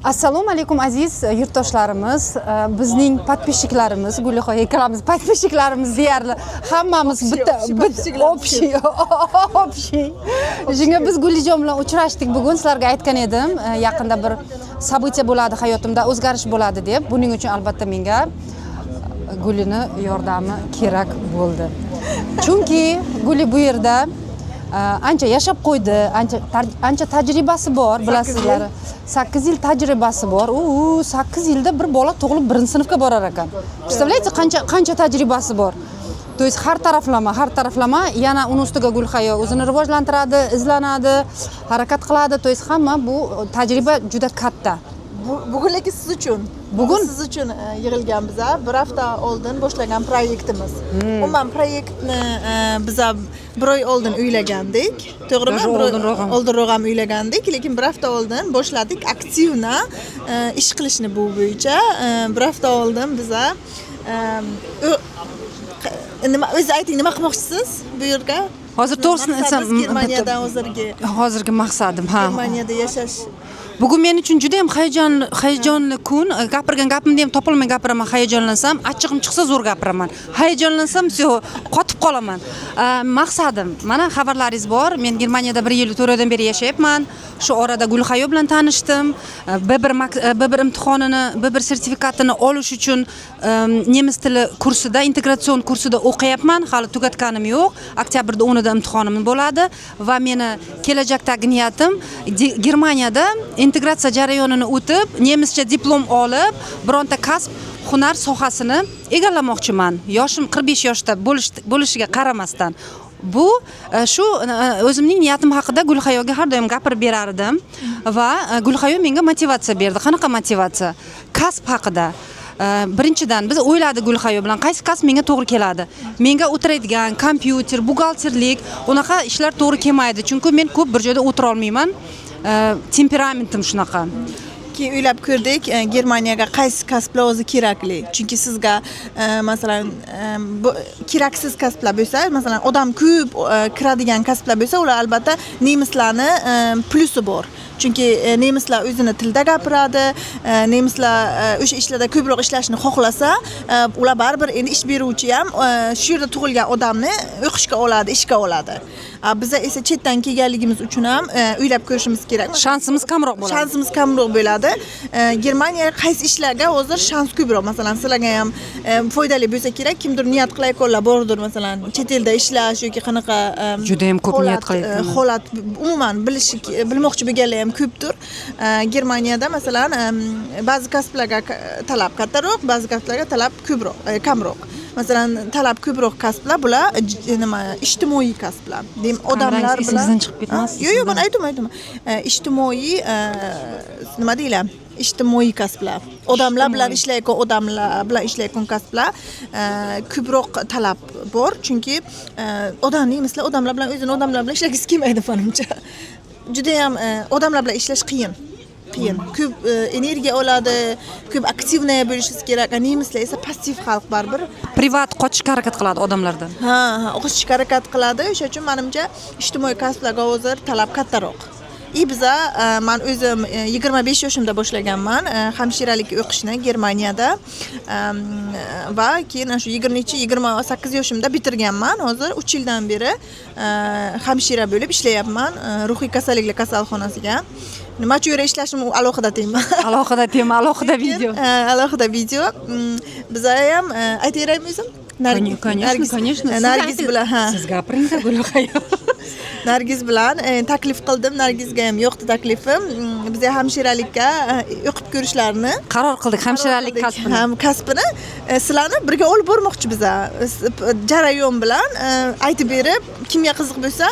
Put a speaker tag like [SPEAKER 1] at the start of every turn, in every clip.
[SPEAKER 1] Assalomu alaykum aziz yurtdoshlarimiz, bizning podpishchiklarimiz, Gulihoy akamiz podpishchiklarimiz deyarli hammamiz bitta общий. Shunga biz Gulijon bilan uchrashdik. Bugun sizlarga aytgan edim, yaqinda bir sabitiya bo'ladi hayotimda, o'zgarish bo'ladi deb. Buning uchun albatta menga Gulini yordami kerak bo'ldi. Chunki Guli bu yerda ancha yashab qo'ydi, ancha tajribasi bor, bilasizlar. 8 yil tajribasi bor. U 8 yilda bir bola tug'ilib 1-sinfga borar ekan. Представляете, qancha tajribasi bor. То есть har taraflama yana uni ustiga Gulhayo o'zini rivojlantiradi, izlanadi, harakat qiladi. To есть hamma bu tajriba juda katta.
[SPEAKER 2] Bugunligi siz uchun. Bugun siz uchun yig'ilgan biza bir hafta oldin boshlagan proyektimiz. Umuman proyektni biza bir oy oldin uylagandik. To'g'rimi? Oldinroq ham uylagandik, lekin bir hafta oldin boshladik aktivna ish qilishni bu bo'yicha. Bir hafta oldin biza nima o'zi ayting, nima qilmoqchisiz bu yerga?
[SPEAKER 1] Hozir to'g'risini aytsam,
[SPEAKER 2] Germaniyadan
[SPEAKER 1] hozirgi maqsadim, ha.
[SPEAKER 2] Germaniyada yashash.
[SPEAKER 1] Bugun men uchun juda ham hayajonli kun. Gapirgan gapimni ham topolmay gapiraman, hayajonlansam, achchig'im chiqsa zo'r gapiraman. Hayajonlansam, qotib qolaman. Maqsadim, mana xabarlaringiz bor. Men Germaniyada 1 yil 4 oydan beri yashayapman. Shu orada Gulhayo bilan tanishdim. B1 imtihonini, B1 sertifikatini olish uchun nemis tili kursida, integratsion kursida o'qiyapman. Hali tugatganim yo'q. Oktyabrda 10da imtihonim bo'ladi va meni kelajakdagi niyatim Germaniyada integratsiya jarayonini o'tib, nemischa diplom olib, bironta kasb, hunar sohasini egallamoqchiman. Yoshim 45 yoshda bo'lishiga qaramasdan. Bu shu o'zimning niyatim haqida Gulhayoga har doim gapirib berardim va Gulhayo menga motivatsiya berdi. Qanaqa motivatsiya? Kasb haqida. Birinchidan biz o'yladik Gulhayo bilan qaysi kasb menga to'g'ri keladi. Menga o'tiradigan kompyuter, buxgalterlik, unaqa ishlar to'g'ri kelmaydi. Chunki men ko'p bir joyda o'tira olmayman. Temperamentim shunaqa.
[SPEAKER 2] Keyin o'ylab ko'rdik, Germaniyaga qaysi kasblar o'zi kerakli. Chunki sizga masalan keraksiz kasblar bo'lsa, masalan odam ko'p kiradigan kasblar bo'lsa, ular albatta nemislarni plusi bor. Chunki nemislar o'zini tilda gapiradi, nemislar o'sha ishlarda ko'proq ishlashni xohlasa, ular baribir endi ish beruvchi ham shu yerda tug'ilgan odamni o'qishga oladi, ishga oladi. Biz esa chetdan kelganligimiz uchun ham o'ylab ko'rishimiz kerak.
[SPEAKER 1] Shansimiz kamroq bo'ladi.
[SPEAKER 2] Shansimiz kamroq bo'ladi. Germaniyaga qaysi ishlarga hozir shans ko'proq. Masalan, sizlarga ham foydali bo'lsa kerak, kimdir niyat qilayotganlar bordir, masalan, chet elda ishlash yoki qanaqa
[SPEAKER 1] juda ham ko'p niyat qilayotgan.
[SPEAKER 2] Holat umuman bilmoqchi bo'lganlar ham ko'pdir. Germaniyada masalan ba'zi kasblarga talab kattaroq, ba'zi kasblarga talab kamroq. Masalan, talab ko'proq kasblar bular nima ijtimoiy kasblar. Odamlar bilan
[SPEAKER 1] chiqib ketmas.
[SPEAKER 2] Yo'q, men aytdim. Ijtimoiy nima deylar? Ijtimoiy kasblar. Odamlar bilan ishlayotgan kasblar ko'proq talab bor, chunki odamlar bilan ishlagisi kelmaydi menimcha. Juda ham odamlar bilan ishlash qiyin. Ko'p energiya oladi, ko'p aktivniy bo'lishingiz kerak. Nemislar esa passiv xalq baribir.
[SPEAKER 1] Privat qochishga harakat qiladi odamlardan.
[SPEAKER 2] Qochishga harakat qiladi. O'sha uchun menimcha ijtimoiy kasblarga hozir talab kattaroq. Biza men o'zim 25 yoshimda boshlaganman hamshiralik o'qishni Germaniyada va keyin shu 28 yoshimda bitirganman. Hozir 3 yildan beri hamshira bo'lib ishlayapman ruhiy kasalliklar kasalxonasiga. Nima uchun ishlashim alohida tema.
[SPEAKER 1] Alohida video.
[SPEAKER 2] Alohida video. Biza ham aytayapmizmi?
[SPEAKER 1] Конечно.
[SPEAKER 2] Nargiz bilan
[SPEAKER 1] siz gapiring, Gulhayo.
[SPEAKER 2] Nargiz bilan taklif qildim. Nargizga ham yo'qdi taklifim. Biz hamshiralikka o'qib ko'rishlarini
[SPEAKER 1] qaror qildik, hamshiralik
[SPEAKER 2] kasbini sizlarni birga olib bormoqchi biz. Jarayon bilan aytib berib, kimga qiziq bo'lsa,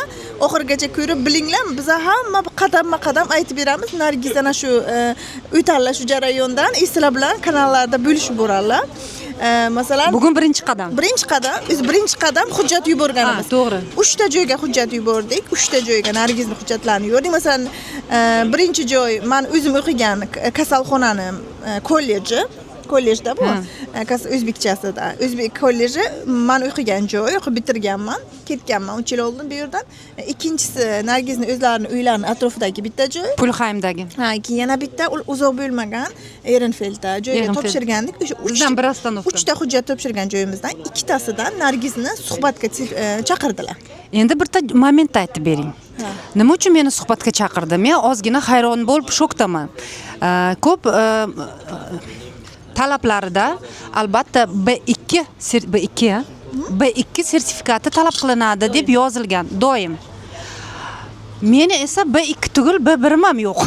[SPEAKER 2] oxirigacha ko'rib bilinglar. Biz hamma qadamma-qadam aytib beramiz. Nargiz ana shu o'tadilar shu jarayondan, sizlar bilan kanallarda bo'lishib boradilar. Masalan,
[SPEAKER 1] bugun birinchi qadam.
[SPEAKER 2] Birinchi qadam hujjat yuborganimiz.
[SPEAKER 1] To'g'ri.
[SPEAKER 2] 3 ta joyga hujjat yubordik. 3 ta joyga Nargizning hujjatlarini yubordik. Masalan, birinchi joy men o'zim o'qigan kasalxonani kolleji. kollejda bu. O'zbekchasida. O'zbek kolleji men o'qigan joy, o'qib bitirganman. Ketganman 3 yil oldin bu yerdan. Ikkinchisi Nargizning o'zlarining uylarining atrofidagi bitta joy.
[SPEAKER 1] Pulxaymdagi.
[SPEAKER 2] Ha, keyin yana bitta uzoq bo'lmagan Ehrenfeldda joyga topshirgandik. O'sha
[SPEAKER 1] Bizdan bir ostanovka.
[SPEAKER 2] 3 ta hujjat topshirgan joyimizdan ikkitasidan Nargizni suhbatga chaqirdilar.
[SPEAKER 1] Endi bitta momentni aytib bering. Nima uchun meni suhbatga chaqirdi? Men ozgina hayron bo'lib shokdaman. Ko'p talablarida albatta B2 sertifikati talab qilinadi deb yozilgan doim. Meni esa B2 tugul B1 ham yo'q.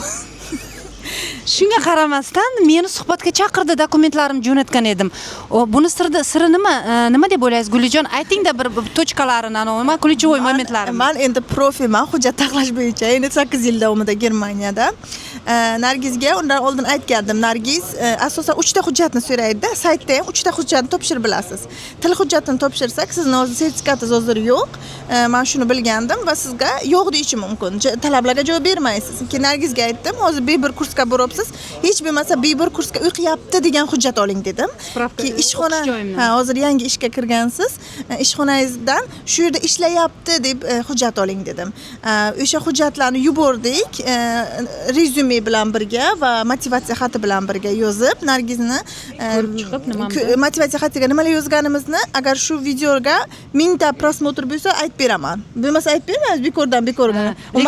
[SPEAKER 1] Shunga qaramasdan meni suhbatga chaqirdi, dokumentlarimni jo'natgan edim. Buni siri nima? Nima deb o'ylaysiz, Gulijon? Ayting-da bir tochkalarini, nima ключевой momentlarini.
[SPEAKER 2] Men endi profiman hujjat taxlash bo'yicha endi 8 yil davomida Germaniyada. Nargizga undan oldin aytgandim. Nargiz asosan 3 ta hujjatni so'raydi-da, saytda ham 3 ta hujjatni topshirib bilasiz. Til hujjatini topshirsak, sizning hozir sertifikatingiz hozir yo'q. Men shuni bilgandim va sizga yo'q deyishi mumkin. Talablarga javob bermaysiz. Keyin Nargizga aytdim, hozir B1 kursga boribsiz. Hech bo'lmasa B1 kursga o'qiyapti degan hujjat oling dedim. Ki ishxona, hozir yangi ishga kirgansiz, ishxonangizdan shu yerda ishlayapti deb hujjat oling dedim. O'sha hujjatlarni yubordik, rezyume bilan birga va motivatsiya xati bilan birga yozib, Nargizni motivatsiya xatiga nimalar yozganimizni agar shu videoga 1000 ta prosmotr bo'lsa aytib beraman. Bo'lmasa aytib bermaymiz, bekordan.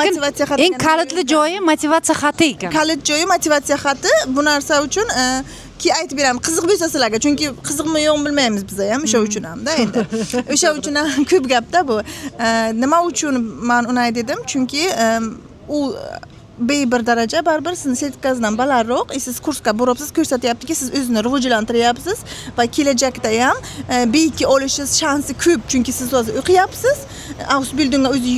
[SPEAKER 2] Motivatsiya xati
[SPEAKER 1] eng qalitli joyi motivatsiya xati ekan.
[SPEAKER 2] Kalit joyi motivatsiya xati. Bu narsa uchun ki aytib beraman, qiziq bo'lsa sizlarga, chunki qiziqmi yo'qmi bilmaymiz biz ham, o'sha uchun ham-da endi. O'sha uchun ham ko'p gapda bu. Nima uchun men uni dedim? Chunki u B1 daraja baribir sizning sertifikatingizdan balandroq, siz kursga boribsiz, ko'rsatyaptiki, siz o'zingizni rivojlantiryapsiz va kelajakda ham B2 olishingiz shansi ko'p, chunki siz hozir o'qiyapsiz. Ausbildungga o'zi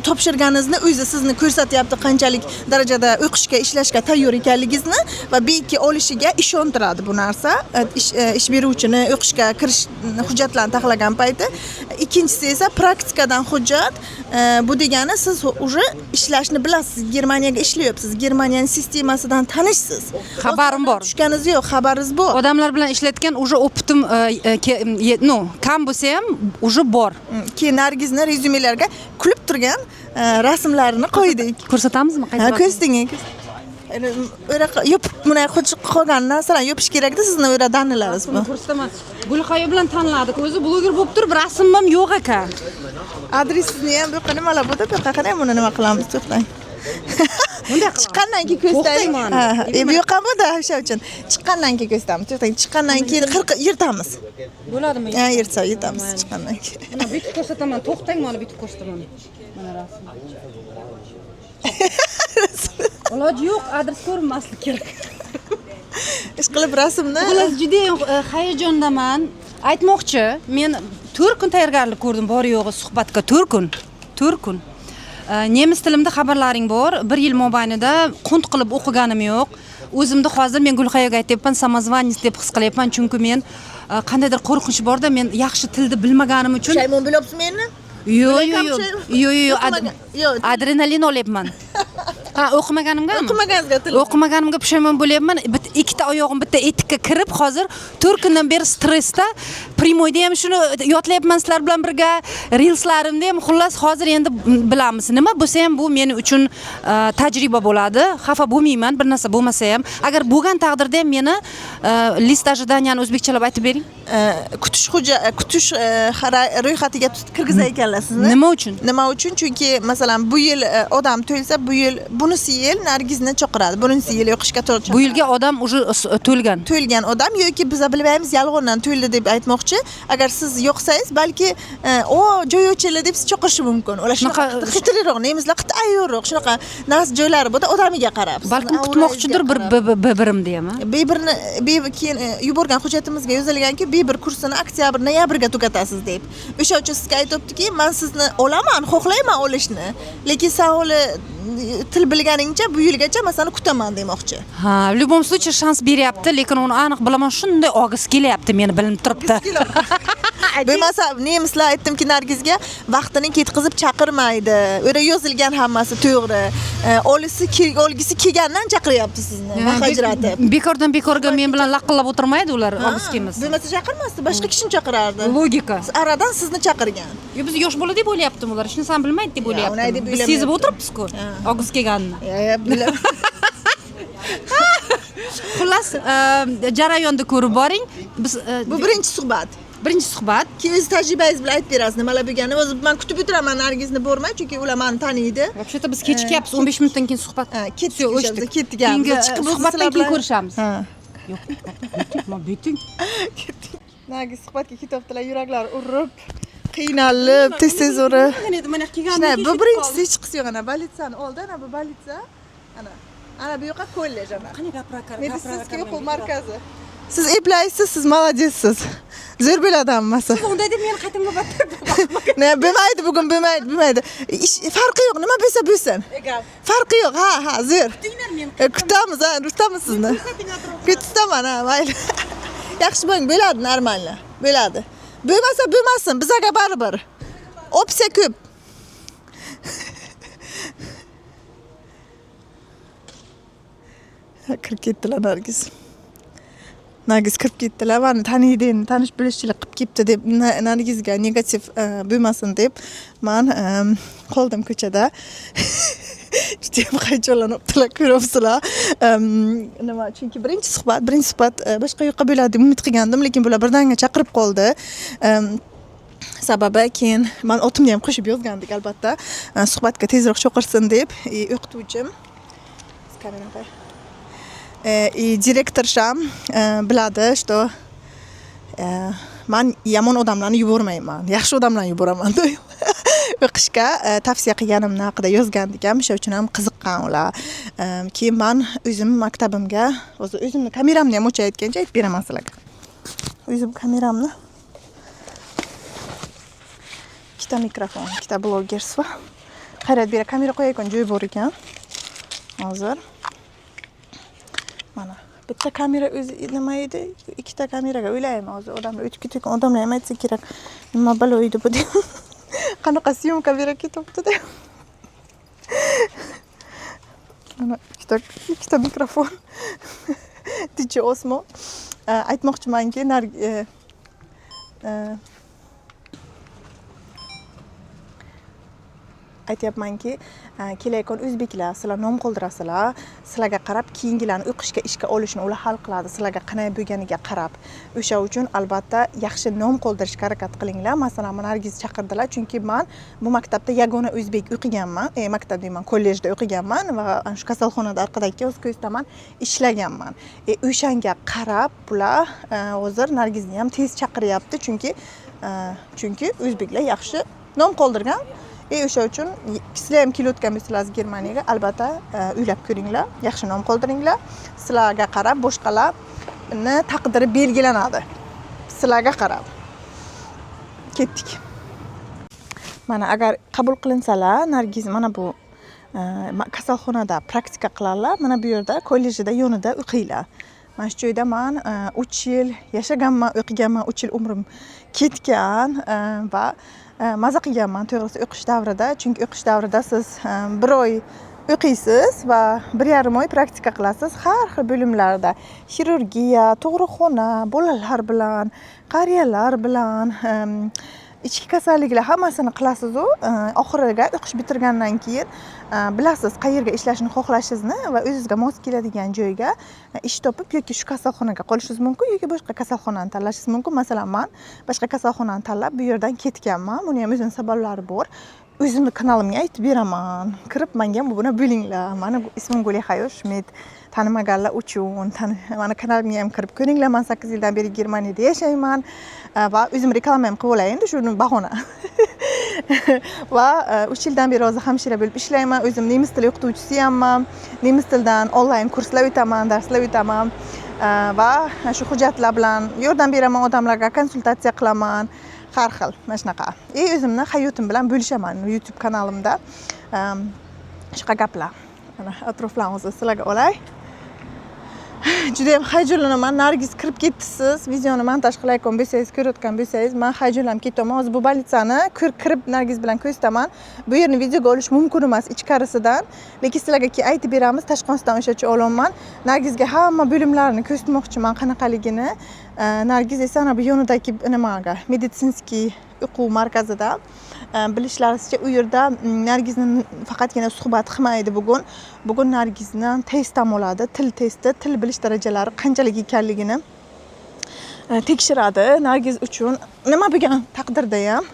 [SPEAKER 2] topshirganingizni o'zi sizni ko'rsatyapti qanchalik darajada o'qishga, ishlashga tayyor ekanligingizni va B2 olishiga ishontiradi bu narsa. Ish beruvchini o'qishga kirish hujjatlarini taxlagan payti. Ikkinchisi esa praktikadan hujjat. Bu degani siz уже ishlashni bilasiz, Germaniyaga ishlayapsiz, Germaniyaning sistemasidan tanishsiz.
[SPEAKER 1] Xabarim bor.
[SPEAKER 2] Tushganingiz yo'q, xabaringiz bor.
[SPEAKER 1] Odamlar bilan ishlatgan уже opitim kam bo'lsa ham уже bor.
[SPEAKER 2] Keyin Nargizning rezyumelarga kulib turgan rasmlarini qo'ydik.
[SPEAKER 1] Ko'rsatamizmi?
[SPEAKER 2] Ko'rsating. Yopib buni qolgan narsalarni yopish kerakda, sizni o'radanlaringiz bu.
[SPEAKER 1] Ko'rsataman. Gulxoya bilan tanladik. O'zi bloger bo'lib turib, rasmim ham yo'q ekan.
[SPEAKER 2] Adresingizni ham bu yoqqa nimalar bo'ldi? Bu yoqqa qarang, buni nima qilamiz, to'xtang. Chiqqandan keyin ko'rsataylik. Bu yoqqa bo'ldi, o'sha uchun. Chiqqandan keyin ko'rsatamiz. To'xtang, chiqqandan keyin yirtamiz.
[SPEAKER 1] Bo'ladimi?
[SPEAKER 2] Yirtsa yirtamiz chiqqandan keyin.
[SPEAKER 1] Mana bitib ko'rsataman. To'xtang, mana bitib ko'rsataman. Mana rasm. Iloji yo'q, adres ko'rinmaslik kerak.
[SPEAKER 2] Ish qilib rasmni.
[SPEAKER 1] Xullas juda hayajondaman. Aytmoqchi, men 4 kun tayyorgarlik ko'rdim bor yo'g'i suhbatga 4 kun. Nemis tilimda xabarlaring bor. 1 yil mobaynida qunt qilib o'qiganim yo'q. O'zimda hozir men Gulxoyaga aytayapman, samozvanniy deb his qilyapman, chunki men qandaydir qo'rqinch borda, men yaxshi tilni bilmaganim uchun.
[SPEAKER 2] Shaymon bo'lyapsiz meni?
[SPEAKER 1] Yo'q. Adrenalin olyapman. O'qimaganimgami? O'qimaganimga pushaymon bo'lyapman. Ikkita oyog'im bitta etikka kirib, hozir 4 kundan beri stressda, primoyda ham shuni yodlayapman sizlar bilan birga, reelslarimda ham. Xullas, hozir endi bilamiz. Nima bo'lsa ham bu men uchun tajriba bo'ladi. Xafa bo'lmayman, bir narsa bo'lmasa ham. Agar bo'lgan taqdirda ham meni list ожидания-ni o'zbekchalab aytib bering.
[SPEAKER 2] Kutish ro'yxatiga kirgizar ekanlar sizni.
[SPEAKER 1] Nima uchun?
[SPEAKER 2] Nima uchun? Chunki masalan bu yil odam to'lsa, bu yil bunisi yil Nargizni chaqiradi. Bunisi yil o'qishga to'g'ri.
[SPEAKER 1] Bu yilga odam уже to'lgan.
[SPEAKER 2] To'lgan odam yoki biz bilmaymiz, yolg'ondan to'ldi deb aytmoqchi. Agar siz yo'qsangiz, balki joy ochildi deb siz chaqirishi mumkin. Ular shunaqa xitirroq, nemislar ayyorroq, shunaqa nas joylari bo'ldi, odamiga qarab.
[SPEAKER 1] Balkim kutmoqchidir bir birimda ham.
[SPEAKER 2] B1ni keyin yuborgan hujjatimizga yozilganki, B1 kursini oktyabr, noyabrga tugatasiz deb. O'sha uchun sizga aytibdiki, men sizni olaman, xohlayman olishni, lekin sen hali til bilganingcha bu yilgacha masalan kutaman demoqchi.
[SPEAKER 1] Ha, в любом случае shans beryapti, lekin uni aniq bilaman, shunday og'iz kelyapti, meni bilinib turibdi.
[SPEAKER 2] Bo'lmasa nemislar aytdimki Nargizga vaqtini ketkizib chaqirmaydi. O'ra yozilgan hammasi to'g'ri. Olgisi kelgandan chaqiryapti sizni. Vaqt ajratib.
[SPEAKER 1] Bekordan bekorga men bilan laqillab o'tirmaydi ular og'iz kelmasa.
[SPEAKER 2] Bo'lmasa chaqirmasdi, boshqa kishini chaqirardi.
[SPEAKER 1] Logika.
[SPEAKER 2] Aradan sizni chaqirgan.
[SPEAKER 1] Yo biz yosh bola deb o'ylayaptim ular. Hech narsani bilmaydi deb o'ylayaptim. Biz sezib o'tiribmiz-ku. Og'iz kelganini.
[SPEAKER 2] Bilaman.
[SPEAKER 1] Xullas, jarayonni ko'rib boring. Biz
[SPEAKER 2] Bu birinchi suhbat.
[SPEAKER 1] birinchi suhbat.
[SPEAKER 2] Keyin o'z tajribangiz bilan aytib berasiz nimalar bo'lganini. O'zi men kutib o'tiraman Nargizni bormay, chunki ular meni taniydi.
[SPEAKER 1] Вообще-то biz kechikyapmiz. 15 minutdan keyin suhbat.
[SPEAKER 2] Ketdik.
[SPEAKER 1] Keyingi suhbatdan keyin ko'rishamiz. Yo'q. Mana buting.
[SPEAKER 2] Nargiz suhbatga ketyaptilar, yuraklar urib, qiynalib, tez urib.
[SPEAKER 1] Mana kelgandan
[SPEAKER 2] Bu birinchisi hech qisi yo'q ana, bolitsani oldi, ana bu bolitsa. Ana bu yoqqa kollej ana.
[SPEAKER 1] qani gapira.
[SPEAKER 2] Meditsinskiy o'quv markazi. Siz eplaysiz, siz молодецsiz. Zo'r bo'ladi hammasi.
[SPEAKER 1] Siz unday deb meni qaytaga battirdi.
[SPEAKER 2] Ne, bo'lmaydi bugun, bo'lmaydi. Farqi yo'q, nima bo'lsa bo'lsin. Farqi yo'q, ha, zo'r. Kutamiz, tutamiz sizni. Kutaman, ha, mayli. Yaxshi bo'ling, bo'ladi, normal. Bo'ladi. Bo'lmasa bo'lmasin, bizga baribir. Opsiya ko'p. Kirib ketdilar Nargiz kirib ketdilar. Meni taniydi, tanish bilishchilik qilib ketdi deb Nargizga negativ bo'lmasin deb men qoldim ko'chada. Juda ham hayajonlanibdilar, ko'ryapsizlar. Nima, chunki birinchi suhbat boshqa yoqqa bo'ladi deb umid qilgandim, lekin bular birdaniga chaqirib qoldi. Sababi keyin men otimni ham qo'shib yozgandik albatta. Suhbatga tezroq chaqirsin deb, o'qituvchim. Direktor sham biladi, что men yomon odamlarni yubormayman, yaxshi odamlarni yuboraman deb o'qishga tavsiya qilganimni haqida yozgandik ham, o'sha uchun ham qiziqqan ular. Keyin men o'zim maktabimga, o'zimni kameramni ham o'chayotgancha aytib beraman sizlarga. O'zim kameramni, ikkita mikrofon, ikkita blogerство. Hayrat bera kamera qo'yayotgan joy bor ekan. Hozir mana bitta kamera o'zi nima edi? Ikkita kameraga o'ylayman hozir. Odamlar o'tib ketayotgan odamlar ham aytsa kerak. Nima balo edi bu deb. Qanaqa syomka berib ketibdi deb. Mana ikkita mikrofon. DJ Osmo. Aytmoqchimanki, aytyapmanki, kelayotgan o'zbeklar sizlar nom qoldirasizlar, sizlarga qarab keyingilarni o'qishga, ishga olishni ular hal qiladi, sizlarga qanday bo'lganiga qarab. O'sha uchun albatta yaxshi nom qoldirishga harakat qilinglar. Masalan, men Nargiz chaqirdilar, chunki men bu maktabda yagona o'zbek o'qiganman, maktab deyman, kollejda o'qiganman va shu kasalxonada orqadagi kioskda men ishlaganman. O'shanga qarab bular hozir Nargizni ham tez chaqiryapti, chunki o'zbeklar yaxshi nom qoldirgan. O'sha uchun sizlar ham kelayotgan bo'lsangiz Germaniyaga albatta uylab ko'ringlar, yaxshi nom qoldiringlar. Sizlarga qarab boshqalarni taqdiri belgilanadi. Sizlarga qarab. Ketdik. Mana agar qabul qilinsalar, Nargiz mana bu kasalxonada praktika qilarlar. Mana bu yerda kollejda yonida o'qiylar. Mana shu joyda men 3 yil yashaganman, o'qiganman, 3 yil umrim ketgan va maza qilganman to'g'risi o'qish davrida, chunki o'qish davrida siz 1 oy o'qiysiz va 1,5 oy praktika qilasiz har xil bo'limlarda. Xirurgiya, tug'ruqxona, bolalar bilan, qariyalar bilan, ichki kasalliklar hammasini qilasiz. Oxiriga o'qish bitirgandan keyin bilasiz qayerga ishlashni xohlashingizni va o'zingizga mos keladigan joyga ish topib yoki shu kasalxonaga qolishingiz mumkin yoki boshqa kasalxonani tanlashingiz mumkin. Masalan, men boshqa kasalxonani tanlab bu yerdan ketganman. Buni ham o'zining sabablari bor. O'zimning kanalimga aytib beraman. Kirib menga buni bo'linglar. Meni ismim Gulihayo Schmidt. Tanimaganlar uchun meni kanalimga ham kirib ko'ringlar. Men 8 yildan beri Germaniyada yashayman va o'zim reklama ham qilib olayin, shuni bahona. Va 3 yildan beri hozir hamshira bo'lib ishlayman. O'zim nemis tili o'qituvchisi hamman. Nemis tilidan onlayn kurslar o'taman, darslar o'taman va shu hujjatlar bilan yordam beraman odamlarga, konsultatsiya qilaman. Har xil, mana shunaqa. O'zimni hayotim bilan bo'lishaman YouTube kanalimda. Shunaqa gaplar. Mana atroflarni o'zi sizlarga olay. juda ham hayajonlanaman. Nargiz kirib ketdi siz. Videoni montaj qilayotgan bo'lsangiz, ko'rayotgan bo'lsangiz, men hayajonlanib ketaman. Hozir bu bolnitsani kirib Nargiz bilan ko'rsataman. Bu yerni videoga olish mumkin emas ichkarisidan. Lekin sizlarga aytib beramiz, tashqarisidan o'shacha olaman. Nargizga hamma bo'limlarini ko'rsatmoqchiman qanaqaligini. Nargiz esa ana bu yonidagi nimaga, meditsinskiy o'quv markazida. Bilishlaringizcha u yerda Nargizni faqatgina suhbat qilmaydi bugun. Bugun Nargizni test ham oladi, til testi, til bilish darajalari qanchalik ekanligini tekshiradi. Nargiz uchun nima bo'lgan taqdirda ham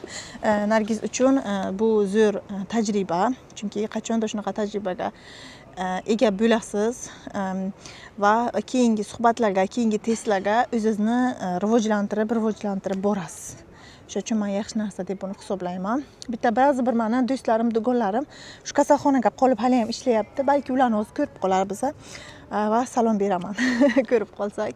[SPEAKER 2] Nargiz uchun bu zo'r tajriba. Chunki qachonda shunaqa tajribaga ega bo'lasiz va keyingi suhbatlarga, keyingi testlarga o'zingizni rivojlantirib borasiz. Shuning uchun men yaxshi narsa deb buni hisoblayman. Bitta ba'zi bir meni do'stlarim, dugonlarim shu kasalxonaga qolib hali ham ishlayapti. Balki ularni o'zi ko'rib qolar biza va salom beraman ko'rib qolsak.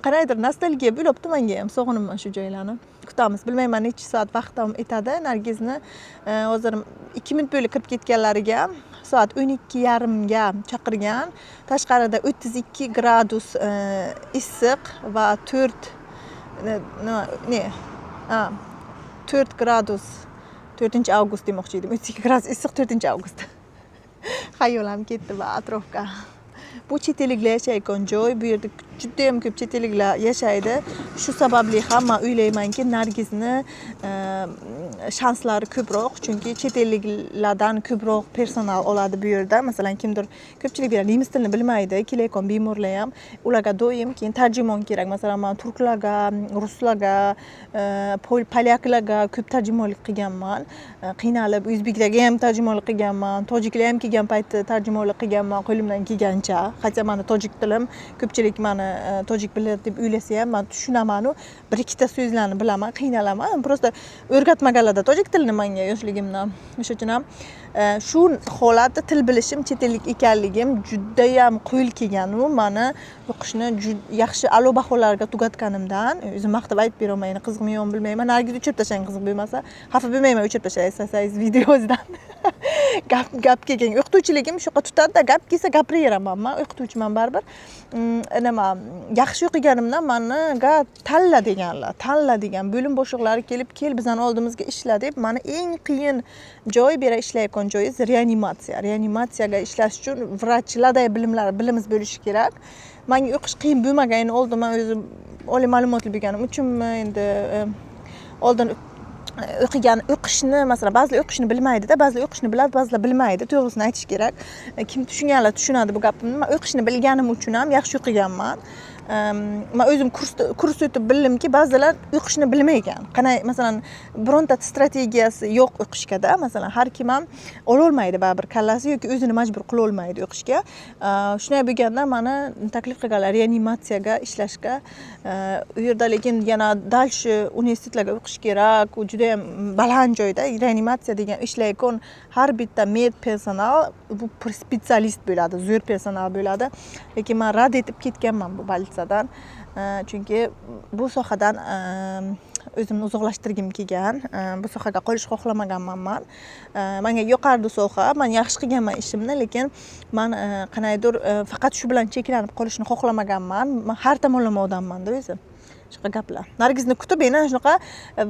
[SPEAKER 2] Qanaydir nostalgiya bo'libdi menga ham, sog'inaman shu joylarni. Kutamiz. Bilmayman necha soat vaqt davom etadi. Nargizni hozir 2 minut bo'lib kirib ketganlariga soat 12:30 ga chaqirgan. Tashqarida 32 gradus issiq va 4 gradus 4-avgust demoqchi edim. 32 gradus issiq 4-avgust. Xayolim ketdi va atrofga. Bu chet elliklar yashayotgan joy. Bu yerda juda ham ko'p chet elliklar yashaydi. Shu sababli ham men o'ylaymanki, Nargizni shanslari ko'proq, chunki chet elliklardan ko'proq personal oladi bu yerda. Masalan, kimdir ko'pchilik bilan nemis tilini bilmaydi, kelayotgan bemorlar ham, ularga doim keyin tarjimon kerak. Masalan, men turklarga, ruslarga, polyaklarga ko'p tarjimonlik qilganman. Qiynalib, o'zbeklarga ham tarjimonlik qilganman, tojiklar ham kelgan paytda tarjimonlik qilganman, qo'limdan kelgancha. Hatto meni tojik tilim, ko'pchilik meni tojik biladi deb o'ylasa ham, men tushunaman, bir ikkita so'zlarni bilaman, qiynalaman. Prosta o'rgatmaganlarda tojik tilini menga yoshligimdan. O'sha uchun ham shu holatda til bilishim, chet ellik ekanligim juda ham qo'yil kelgan. U meni o'qishni yaxshi a'lo baholarga tugatganimdan o'zim maqtab aytib beraman, qiziqmayman bilmayman. Nargiz o'chirib tashlang qiziq bo'lmasa, xafa bo'lmayman o'chirib tashlasangiz videodan. Gap kelgan. O'qituvchiligim shuqa tutadi-da, gap kelsa gapiraveraman. Men o'qituvchiman baribir. Nima, yaxshi o'qiganimdan menga tanla degan bo'lim boshliqlari kelib, kel bizani oldimizga ishla deb, meni eng qiyin joy bera ishlayotgan joyingiz reanimatsiya. Reanimatsiyaga ishlash uchun vrachlarda bilimiz bo'lishi kerak. Menga o'qish qiyin bo'lmagani oldin men o'zim oliy ma'lumotli bo'lganim uchun endi oldin o'qishni, masalan, ba'zilar o'qishni bilmaydi-da, ba'zilar o'qishni biladi, ba'zilar bilmaydi. To'g'risini aytish kerak. Kim tushunganlar tushunadi bu gapimni. Men o'qishni bilganim uchun ham yaxshi o'qiganman. Men o'zim kurs o'tib bildimki, ba'zilar o'qishni bilmaygan. Qanday, masalan, bironta strategiyasi yo'q o'qishga-da. Masalan, har kim ham ola olmaydi baribir kallasi yoki o'zini majbur qila olmaydi o'qishga. Shunday bo'lganda meni taklif qilganlar reanimatsiyaga ishlashga. U yerda lekin yana dalshi universitetlarga o'qish kerak. U juda ham baland joyda. Reanimatsiya degan ishlayotgan har bitta med personal bu spetsialist bo'ladi, zo'r personal bo'ladi. Lekin men rad etib ketganman bu bolnitsadan. Chunki bu sohadan o'zimni uzoqlashtirgim kelgan. Bu sohaga qolishni xohlamaganman men. Menga yoqardi soha, men yaxshi qilganman ishimni, lekin men qanaydir faqat shu bilan cheklanib qolishni xohlamaganman. Men har tomonlama odamman-da o'zim. Shunaqa gaplar. Nargizni kutib, yana shunaqa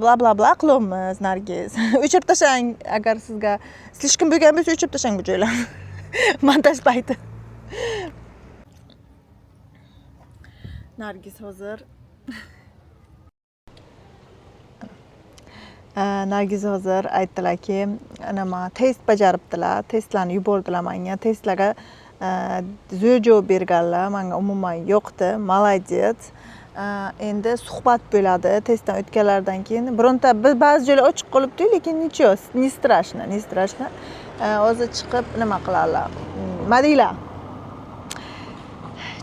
[SPEAKER 2] bla bla bla qilamiz, Nargiz. O'chirib tashlang, agar sizga slishkim bo'lgan bo'lsa, o'chirib tashlang bu joylarni. Montaj payti. Nargiz hozir aytdilarki, nima test bajaribdilar, testlarni yubordilar menga. Testlarga zo'r javob berganlar, menga umuman yo'qdi. Молодец. Endi suhbat bo'ladi testdan o'tganlardan keyin. Bironta ba'zi joylar ochiq qolibdi, lekin nechyo, не страшно. Hozir chiqib nima qiladilar? Madila.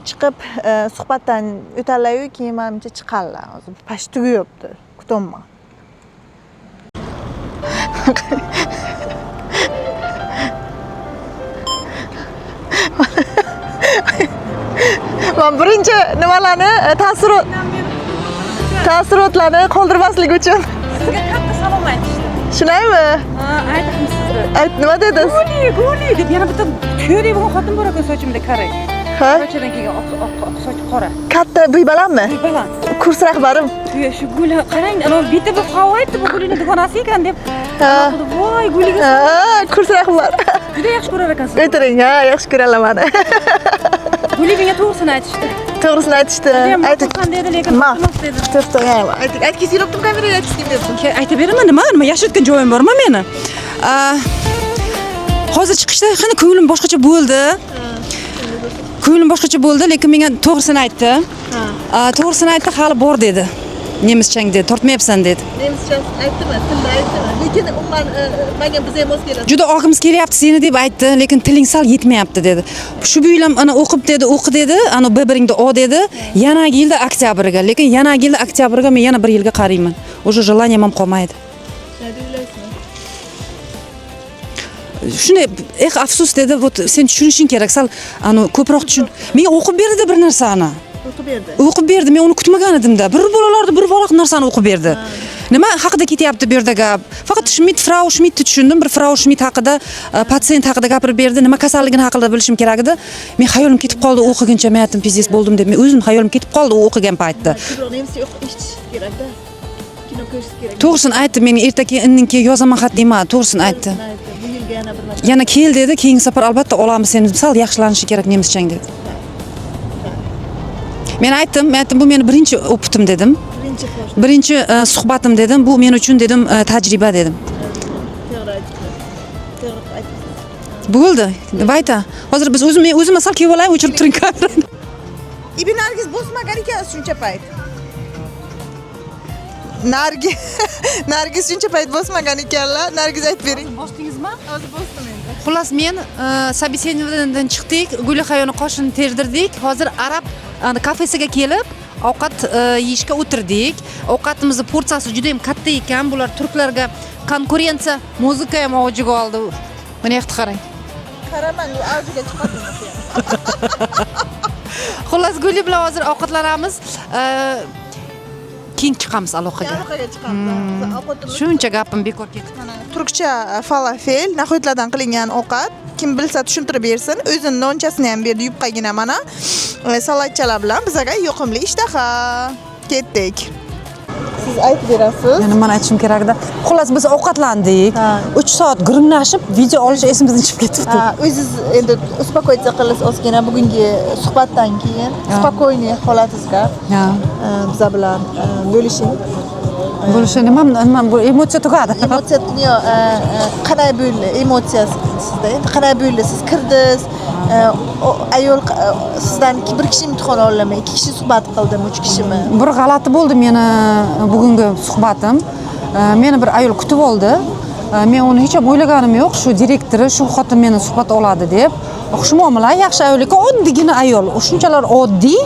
[SPEAKER 2] Chiqib suhbatdan o'tadilar-yu, keyin menimcha chiqadilar. Hozir pash tugayapti. Kutaman. Men birinchi nimalarni taassurotlarni qoldirmaslik uchun
[SPEAKER 1] Sizga katta salom aytishdi.
[SPEAKER 2] Shunaymi?
[SPEAKER 1] Ha, aytdim sizga.
[SPEAKER 2] Ayt, nima dedingiz?
[SPEAKER 1] Guli deb yana bitta ko'rib xotin bor ekan sochimda qarang.
[SPEAKER 2] Ha?
[SPEAKER 1] Ko'chadan kelgan oq soch qora.
[SPEAKER 2] Katta bo'ybalandmi?
[SPEAKER 1] Baland.
[SPEAKER 2] Kurs rahbarim.
[SPEAKER 1] Shu gul qarang, ana bitta bu qavoydi bu gulini dugonasi ekan deb.
[SPEAKER 2] Ha.
[SPEAKER 1] Voy guliga
[SPEAKER 2] Ha, kurs rahbar.
[SPEAKER 1] juda yaxshi ko'rar ekansiz.
[SPEAKER 2] O'tiring, ha, yaxshi ko'raman mani.
[SPEAKER 1] Guli menga to'g'risini aytishdi.
[SPEAKER 2] To'g'risini aytishdi.
[SPEAKER 1] Aytib qanday lekin
[SPEAKER 2] Ma.
[SPEAKER 1] emas dedi.
[SPEAKER 2] To'xtang, aytgisi kelibdim kameraga aytgisi kelibdim.
[SPEAKER 1] Aytaberaman nima yashayotgan joyim bormi meni? Hozir chiqishda qani ko'nglim boshqacha bo'ldi. Ko'nglim boshqacha bo'ldi, lekin menga to'g'risini aytdi. To'g'risini aytdi, hali bor dedi. Nemischang dedi, tortmayapsan dedi.
[SPEAKER 2] Nemischa aytdimi? Tilda aytdimi? Lekin umuman menga biz ham o'z keladi.
[SPEAKER 1] Juda og'imiz kelyapti seni deb aytdi, lekin tiling sal yetmayapti dedi. Shu buylam ana o'qib dedi, o'qi dedi, ana B1ringda O dedi. Yanagi yilda oktyabrga, lekin yanagi yilda oktyabrga men yana 1 yilga qarayman. O'sha желанием ham qolmaydi. Shunday, afsus dedi, sen tushunishing kerak, sal ana ko'proq tushun. Menga o'qib berdi bir narsani.
[SPEAKER 2] O'qib berdi.
[SPEAKER 1] O'qib berdi, men uni kutmagan edimda. Bir bolalarni bir bora narsani o'qib berdi. Nima haqida ketyapti bu yerda gap? Faqat Frau Schmidtni tushundim. Bir Frau Schmidt haqida, patsient haqida gapirib berdi. Nima kasalligini haqida bilishim kerak edi. Men xayolim ketib qoldi, o'qiguncha men aytdim, pizdes bo'ldim deb. Men o'zim xayolim ketib qoldi u o'qigan paytda.
[SPEAKER 2] Nemischa eshitish kerak-da. Kino ko'rish kerak.
[SPEAKER 1] To'g'risini aytdi, menga ertaga indin keyin yozaman xat deyman. To'g'risini aytdi.
[SPEAKER 2] Bu yilga yana bir marta.
[SPEAKER 1] Yana kel dedi, keyingi safar albatta olamiz seni. Sal yaxshilanishi kerak nemischang dedi. Men aytdim, bu meni birinchi o'pitim dedim. Birinchi suhbatim dedim. Bu men uchun dedim tajriba dedim. Bo'ldi. Bayta. Hozir biz o'zim masal kelib olay, o'chirib turing kamerani.
[SPEAKER 2] Ibn Nargiz bosmagan ekan shuncha payt. Nargiz shuncha payt bosmagan ekanlar. Nargiz aytib bering.
[SPEAKER 1] Bosdingizmi?
[SPEAKER 2] Hozir bosdim endi.
[SPEAKER 1] Xullas men собеседованиеdan chiqdik, Gulixayoni qoshini terdirdik. Hozir arab kafesiga kelib ovqat yeyishga o'tirdik. Ovqatimizni porsiyasi juda ham katta ekan. Bular turklarga konkurensiya, muzika ham avjiga oldi. Mana yoqda qarang.
[SPEAKER 2] Qaraman, u avjiga chiqadi.
[SPEAKER 1] Xullas Guli bilan hozir ovqatlanamiz. Keyin chiqamiz aloqaga.
[SPEAKER 2] Aloqaga chiqamiz. Ovqatimiz
[SPEAKER 1] Shuncha gapim bekor ketdi.
[SPEAKER 2] turkcha falafel, naxo'tlardan qilingan ovqat. Kim bilsa tushuntirib bersin. O'zini nonchasini ham berdi, yupqagina mana. Salatchalar bilan bizga yoqimli ishtaha. Ketdik. Siz aytib berasiz.
[SPEAKER 1] Yana men aytishim kerak-da. Xullas biz ovqatlandik. 3 soat gurunglashib, video olish esimizdan chiqib ketibdi.
[SPEAKER 2] O'zingiz endi uspokoyitsa qilasiz ozgina bugungi suhbatdan keyin spokойный holatingizga biz bilan bo'lishing.
[SPEAKER 1] Bo'lishi nima bu emotsiya tugadi.
[SPEAKER 2] Emotsiya qanday bo'ldi? Emotsiyasi sizda endi qanday bo'ldi? Siz kirdingiz, ayol sizdan bir kishi imtihon oldimi? 2 kishi suhbat qildimi? 3 kishimi?
[SPEAKER 1] Bir g'alati bo'ldi meni bugungi suhbatim. Meni bir ayol kutib oldi. Men uni hech ham o'ylaganim yo'q, shu direktori, shu xotin meni suhbat oladi deb. Xushmuomala, yaxshi ayol ekan, oddiygina ayol. Shunchalar oddiy.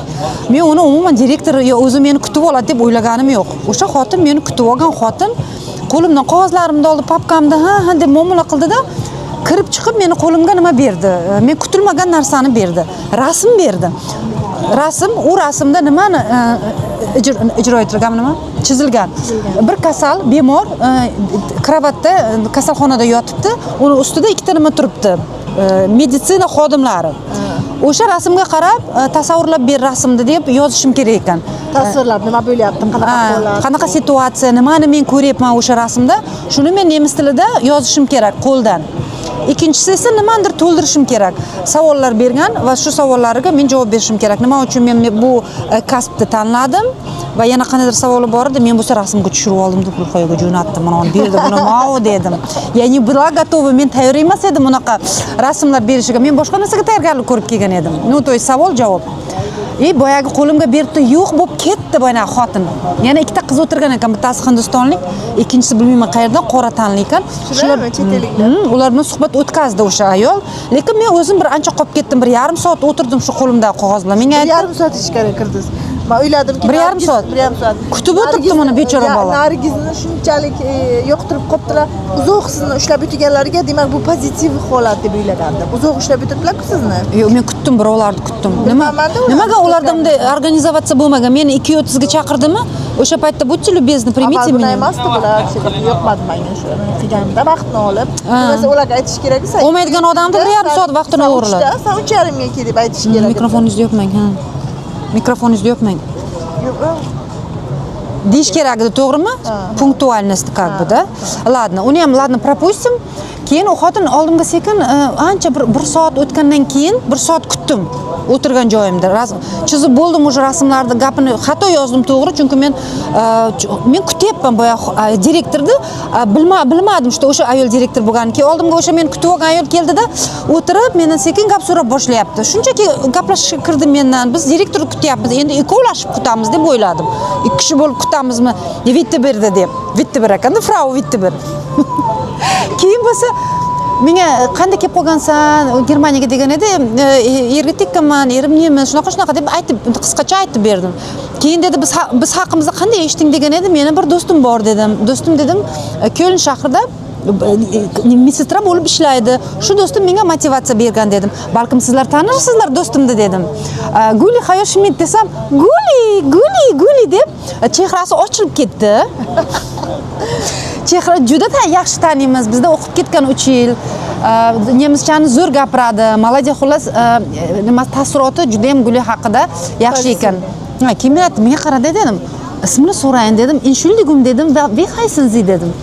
[SPEAKER 1] Men uni umuman direktor yo o'zi meni kutib oladi deb o'ylaganim yo'q. O'sha xotin meni kutib olgan xotin qo'limdan qog'ozlarimni oldi, papkamni ha deb muomala qildi-da, kirib chiqib meni qo'limga nima berdi? Men kutilmagan narsani berdi. Rasm berdi. U rasmda nimani ijro etilgan nima? Chizilgan. Bir kasal bemor kravatda kasalxonada yotibdi. Uni ustida ikkita nima turibdi. Meditsina xodimlari. O'sha rasmga qarab tasavvurlab ber rasmni deb yozishim kerak ekan.
[SPEAKER 2] Tasvirlab nima bo'lyapti,
[SPEAKER 1] qanaqa situatsiya, nimani men ko'ryapman o'sha rasmda, shuni men nemis tilida yozishim kerak qo'ldan. Ikkinchisi esa nimadir to'ldirishim kerak. Savollar bergan va shu savollariga men javob berishim kerak. Nima uchun men bu kasbni tanladim va yana qanday savol bor edi, men bu rasmga tushirib oldim deb qo'yga jo'natdim. Mana uni berdi, buni ma'o dedim. Ya'ni bular gotovi, men tayyor emas edim bunaqa rasmlar berishiga. Men boshqa narsaga tayyorgarlik ko'rib kelgan edim. Ну, то есть savol javob. Boyagi qo'limga beribdi, yo'q bo'lib ketdi boyagi xotin. Yana ikkita qiz o'tirgan ekan, bittasi hindistonlik, ikkinchisi bilmayman qayerdan, qora tanli ekan.
[SPEAKER 2] Shular chet elliklar.
[SPEAKER 1] Ular bilan suhbat o'tkazdi o'sha ayol. Lekin men o'zim bir ancha qolib ketdim, 1,5 soat o'tirdim shu qo'limdagi qog'oz bilan. Menga aytdi,
[SPEAKER 2] 1,5 soat ichkari kirdingiz. Men o'yladimki,
[SPEAKER 1] 1,5 soat.
[SPEAKER 2] 1,5 soat.
[SPEAKER 1] Kutib o'tiribdi mana bechora bola.
[SPEAKER 2] Nargizni shunchalik yoqtirib qopdilar. Uzoq sizni ushlab o'tganlariga, demak, bu pozitiv holat deb o'ylagandim. Uzoq ushlab o'tibdilar-ku sizni.
[SPEAKER 1] Yo'q, men kutdim, birovlarni kutdim. Nimaga ularda bunday organizatsiya bo'lmagan? Meni 2:30 ga chaqirdimi? O'sha paytda будьте любезны, примите
[SPEAKER 2] Avval buni
[SPEAKER 1] меня.
[SPEAKER 2] emasdi bular, yoqmadi menga shu qilganimda vaqtni olib. Bo'lmasa ularga aytish kerak.
[SPEAKER 1] Olmaydigan odamni 1,5 soat vaqtini o'g'irladi.
[SPEAKER 2] Sen 3:30ga kel deb aytish kerak.
[SPEAKER 1] Mikrofoningizni yopmang, ha. Mikrofoningizni yopmang. Deyish kerak edi, to'g'rimi? Punktualность как бы, да? Ладно, uni ham ладно пропустим. Keyin u xotin oldimga sekin ancha bir soat o'tgandan keyin 1 soat kutdim. O'tirgan joyimda chizib bo'ldim, o'sha rasmlarni gapini xato yozdim, to'g'ri, chunki men kutyapman boya direktorni, bilmadim что o'sha ayol direktor bo'lganki, oldimga o'sha men kutib olgan ayol keldida, o'tirib mendan sekin gap so'rab boshlayapti. Shunchaki gaplashishga kirdim mendan. Biz direktorni kutyapmiz, endi ikkovlashib kutamiz deb o'yladim. 2 kishi bo'lib kutamizmi? Vitteberda deb. Vitteber ekanda, Frau Vitteber. Keyin bo'lsa menga qanday kelib qolgansan Germaniyaga degan edi, erga tekkanman, erim nemis, shunaqa deb aytib, qisqacha aytib berdim. Keyin dedi, biz haqimizda qanday eshiting degan edi, meni bir do'stim bor dedim. Do'stim dedim, Köln shahrida medsestra bo'lib ishlaydi. Shu do'stim menga motivatsiya bergan dedim. Balkim sizlar tanirsizlar do'stimni dedim. Guli Hayo Schmidt desam, Guli deb chehrasi ochilib ketdi. Chehra juda yaxshi taniymiz. Bizda o'qib ketgan 3 yil. Nemischani zo'r gapiradi. Молодец, xullas, nima taassuroti juda ham Guli haqida yaxshi ekan. Keyin menga qaradi dedim. Ismini so'rayin dedim. Entschuldigung dedim va wie heißen Sie dedim.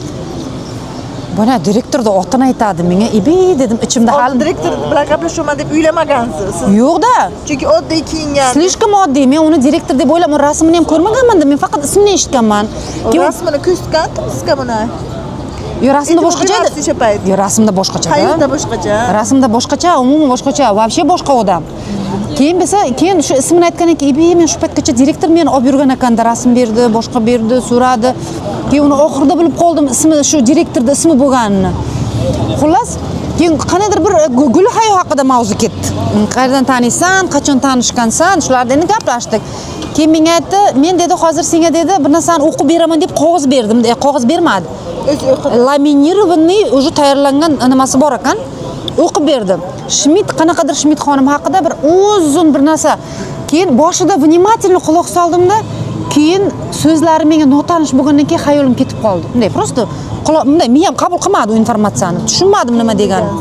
[SPEAKER 1] Bana direktorda otini aytadi menga. Ibi dedim, ichimda hali
[SPEAKER 2] direktor bilan gaplashaman deb o'ylamagansiz.
[SPEAKER 1] Yo'q-da.
[SPEAKER 2] Chunki oddiy kiyingan.
[SPEAKER 1] Slishkam oddiy. Men uni direktor deb o'ylam, rasmini ham ko'rmaganman-da. Men faqat ismini eshitganman.
[SPEAKER 2] Rasmini ko'rsatgan buni.
[SPEAKER 1] Yo, rasmda boshqacha edi. Yo, rasmda boshqacha.
[SPEAKER 2] Hayotda boshqacha.
[SPEAKER 1] Rasmda boshqacha, umuman boshqacha, вообще boshqa odam. Keyin shu ismini aytgandan keyin, men shu paytgacha direktor meni olib yurgan ekanda, rasm berdi, boshqa berdi, so'radi. Keyin uni oxirida bilib qoldim, ismi shu direktorning ismi bo'lganini. Xullas, keyin qanaydir bir Guli Hayo haqida mavzu ketdi. Qayerdan taniysan, qachon tanishgansan, shularni endi gaplashdik. Keyin menga aytdi, men dedi, hozir senga dedi, bir narsani o'qib beraman deb qog'oz berdim. Qog'oz bermadi. Laminirованный уже tayyorlangan nimasi bor ekan. O'qib berdim. Schmidt, qanaqadir Schmidt xonim haqida bir uzun bir narsa. Keyin boshida vнимательно quloq soldimda, keyin so'zlari menga notanish bo'lgandan keyin xayolim ketib qoldi. Bunday prosta bunday miyam qabul qilmadi u informatsiyani. Tushunmadim nima deganini.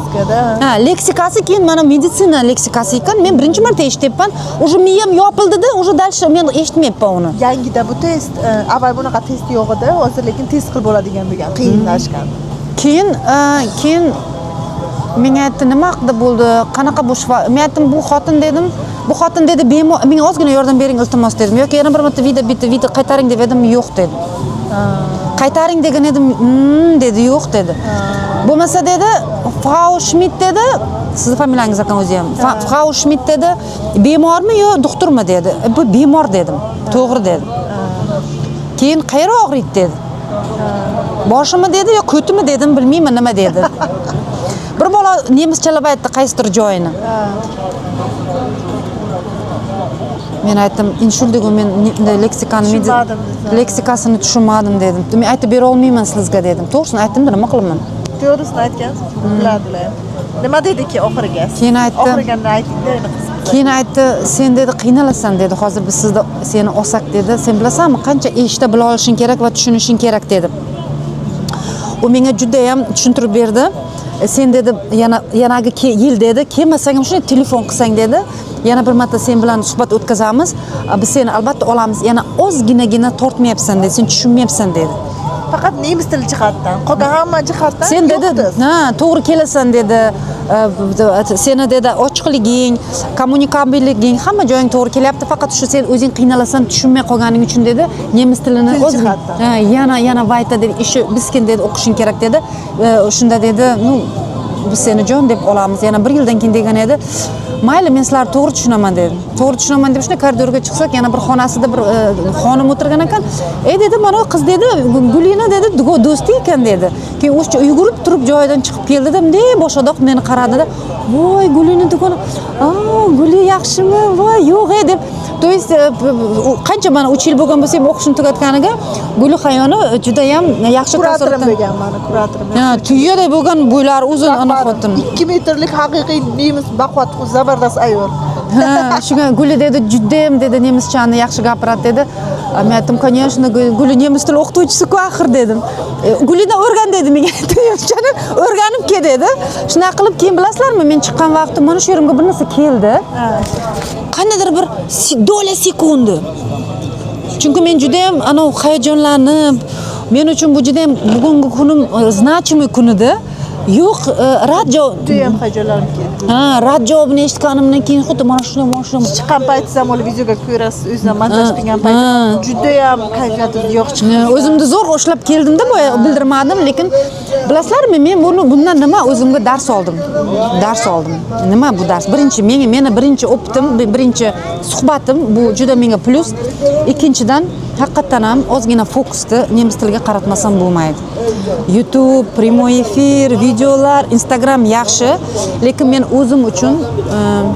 [SPEAKER 1] Ha, leksikasi keyin mana meditsina leksikasi ekan. Men birinchi marta eshityapman. Уже miyam yopildi-da, уже dальше men eshitmayapman uni.
[SPEAKER 2] Yangida bu test, avval bunaqa test yo'q edi, hozir lekin test qilib bo'ladigan bo'lgan, qiyinlashgan.
[SPEAKER 1] Keyin menga aytdi, nima haqida bo'ldi, qanaqa bu shifa. Men aytdim, bu xotin dedi, bemor, menga ozgina yordam bering iltimos dedim. Yoki yana bir marta video qaytaring deb edim, yo'q dedi. Qaytaring degan edim, dedi, yo'q dedi. Bo'lmasa dedi, Frau Schmidt dedi, sizni familiyangiz ekan o'zi ham. Frau Schmidt dedi, bemormi yo doktormi dedi. Bu bemor dedim. To'g'ri dedim. Keyin qayeri og'riydi dedi. Boshimi dedi yo ko'timi dedim, bilmayman nima dedi. Bir bola nemischalab aytdi qaysidir joyini. Men aytdim, entschuldigung, men leksikasini tushunmadim dedim. Men aytib bera olmayman sizga dedim. To'g'risini aytdim-da, nima qilaman?
[SPEAKER 2] To'g'risini aytgansiz, biladilar. Nima dediki oxiriga?
[SPEAKER 1] Keyin aytdi. Keyin aytdi, sen dedi qiynalasan dedi. Hozir biz seni olsak dedi. Sen bilasanmi, qancha eshita bila olishing kerak va tushunishing kerak dedi. U menga juda ham tushuntirib berdi. Sen dedi, yanagi yil dedi, kelmasang ham shunday telefon qilsang dedi. Yana bir marta sen bilan suhbat o'tkazamiz. Biz seni albatta olamiz. Yana ozginagina tortmayapsan dedi. Sen tushunmayapsan dedi.
[SPEAKER 2] Faqat nemis tili jihatdan, qolgan hamma jihatdan
[SPEAKER 1] sen dedi, ha, to'g'ri kelasan dedi. Seni dedi, ochiqliging, kommunikabilliging, hamma joying to'g'ri kelyapti. Faqat shu sen o'zing qiynalasan, tushunmay qolganing uchun dedi, nemis tilini o'z yana vayta dedi, ishi biskin dedi, o'qishing kerak dedi. Shunda dedi, biz seni jon deb olamiz. Yana 1 yildan keyin degan edi. Mayli, men sizlarni to'g'ri tushunaman dedi. To'g'ri tushunaman deb shunday koridorga chiqsak, yana bir xonasida bir xonim o'tirgan ekan. Dedi, mana qiz dedi, Gulina dedi, do'sti ekan dedi. Keyin o'sha yugurib turib joyidan chiqib keldi-da, bunday boshodoq meni qaradi-da, "Voy, Gulina degani, Guli yaxshimi? Voy, yo'q" deb. To есть qancha mana 3 yil bo'lgan bo'lsa ham o'qishni tugatganiga Guli Hayoni juda ham yaxshi
[SPEAKER 2] kuratorim bo'lgan, mana kuratorim.
[SPEAKER 1] Ha, tuyaday bo'lgan, bo'ylari uzun ana xotin.
[SPEAKER 2] 2 metrlik haqiqiy nemis baquvvat, zabardast ayol.
[SPEAKER 1] Ha, shunga Guli dedi, juda ham dedi nemischani yaxshi gapiradi dedi. Men aytdim, "Конечно, Guli nemis tili o'qituvchisi-ku axir" dedim. "Gulidan o'rgan" dedi menga. Nemischani o'rganib kel dedi. Shunaqa qilib keyin bilasizlarmi, men chiqqan vaqtim mana shu yerimga bir narsa keldi. Qandaydir bir dola sekundi. Chunki men juda ham ana hayajonlanib, men uchun bu juda ham bugungi kunim значимый kun edi. Yo'q, rad javob.
[SPEAKER 2] Judayam hayajonlanib ketdim.
[SPEAKER 1] Ha, rad javobini eshitganimdan keyin xuddi mana shuni
[SPEAKER 2] Chiqqan paytingizda ham videoga ko'rasiz, o'zingizdan montaj qilgan paytingizda judayam kayfiyatingiz yo'q chiqdi.
[SPEAKER 1] o'zimni zo'rg'a ushlab keldim-da, boya bildirmadim, lekin bilasizlarmi, men bundan nima o'zimga dars oldim. Dars oldim. Nima bu dars? Meni birinchi opitim, birinchi suhbatim bu juda menga plus. Ikkinchidan haqiqatan ham ozgina fokusni nemis tiliga qaratmasam bo'lmaydi. YouTube, prямой efir, videolar, Instagram yaxshi, lekin men o'zim uchun